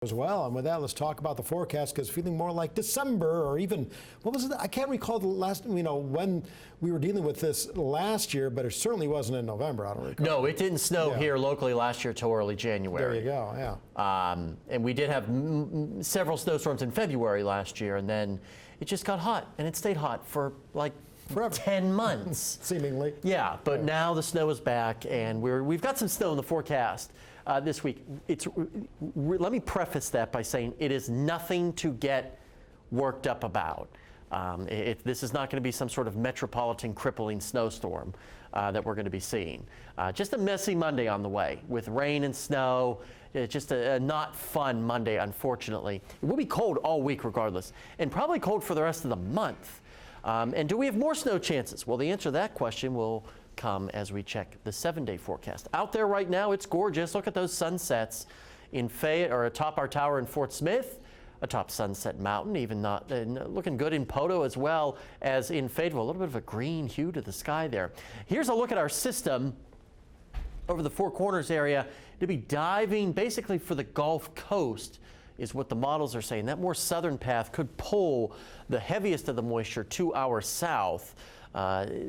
As well, and with that, let's talk about the forecast, because feeling more like December, or even, what was it? I can't recall the last, when we were dealing with this last year, but it certainly wasn't in November, I don't recall. No, it didn't snow here locally last year till early January. There you go, yeah. And we did have several snowstorms in February last year, and then it just got hot, and it stayed hot for like forever. 10 months. Seemingly. Yeah, but now the snow is back, and we've got some snow in the forecast this week. Let me preface that by saying it is nothing to get worked up about. This is not going to be some sort of metropolitan crippling snowstorm that we're going to be seeing. Just a messy Monday on the way with rain and snow. Just a not fun Monday, unfortunately. It will be cold all week regardless, and probably cold for the rest of the month. And do we have more snow chances? Well, the answer to that question will come as we check the 7-day forecast. Out there right now, it's gorgeous. Look at those sunsets in Fayette, or atop our tower in Fort Smith, atop Sunset Mountain, even looking good in Poto as well as in Fayetteville. A little bit of a green hue to the sky there. Here's a look at our system over the Four Corners area. To be diving basically for the Gulf Coast is what the models are saying. That more southern path could pull the heaviest of the moisture to our south.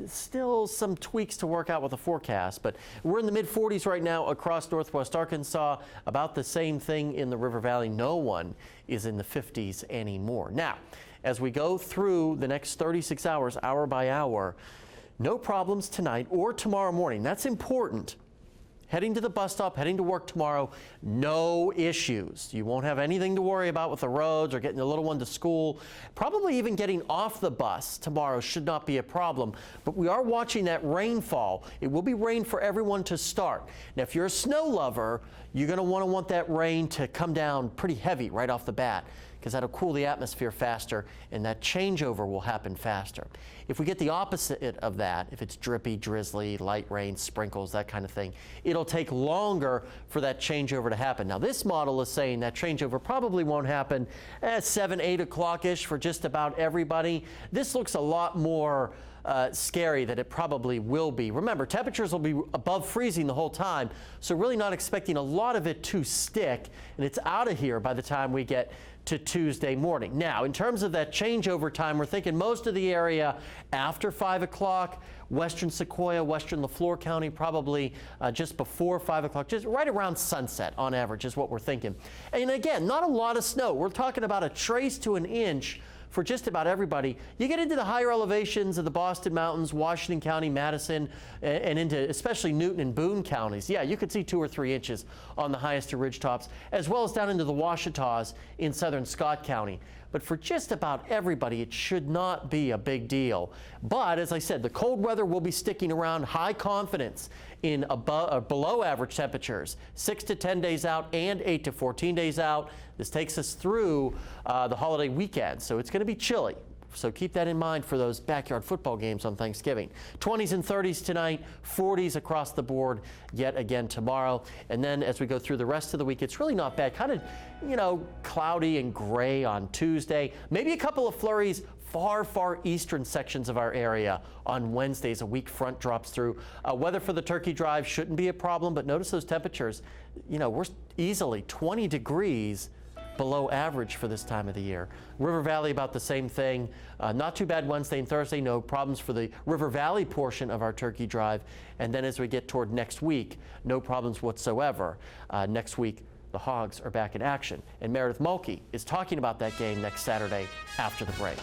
Still some tweaks to work out with the forecast, but we're in the mid-40s right now across northwest Arkansas. About the same thing in the River Valley. No one is in the 50s anymore. Now, as we go through the next 36 hours, hour by hour, no problems tonight or tomorrow morning. That's important. Heading to the bus stop, heading to work tomorrow, no issues. You won't have anything to worry about with the roads or getting the little one to school. Probably even getting off the bus tomorrow should not be a problem. But we are watching that rainfall. It will be rain for everyone to start. Now, if you're a snow lover, you're going to want that rain to come down pretty heavy right off the bat, because that'll cool the atmosphere faster, and that changeover will happen faster. If we get the opposite of that, if it's drippy, drizzly, light rain, sprinkles, that kind of thing, it'll take longer for that changeover to happen. Now, this model is saying that changeover probably won't happen at 7, 8 o'clock-ish for just about everybody. This looks a lot more scary that it probably will be. Remember, temperatures will be above freezing the whole time, so really not expecting a lot of it to stick, and it's out of here by the time we get to Tuesday morning. Now, in terms of that changeover time, we're thinking most of the area after 5 o'clock, western Sequoia, western LaFleur County, probably just before 5 o'clock, just right around sunset on average is what we're thinking. And again, not a lot of snow. We're talking about a trace to an inch for just about everybody. You get into the higher elevations of the Boston Mountains, Washington County, Madison, and into especially Newton and Boone counties. Yeah, you could see 2 or 3 inches on the highest ridge tops, as well as down into the Ouachitas in southern Scott County. But for just about everybody, it should not be a big deal. But as I said, the cold weather will be sticking around. High confidence in below average temperatures, 6 to 10 days out and 8 to 14 days out. This takes us through the holiday weekend, so it's going to be chilly. So keep that in mind for those backyard football games on Thanksgiving. 20s and 30s tonight, 40s across the board yet again tomorrow. And then as we go through the rest of the week, it's really not bad. Kind of, cloudy and gray on Tuesday. Maybe a couple of flurries far eastern sections of our area on Wednesdays. A weak front drops through. Weather for the turkey drive shouldn't be a problem, but notice those temperatures. We're easily 20 degrees below average for this time of the year. River Valley, about the same thing. Not too bad Wednesday and Thursday. No problems for the River Valley portion of our turkey drive. And then as we get toward next week, no problems whatsoever. Next week, the Hogs are back in action. And Meredith Mulkey is talking about that game next Saturday after the break.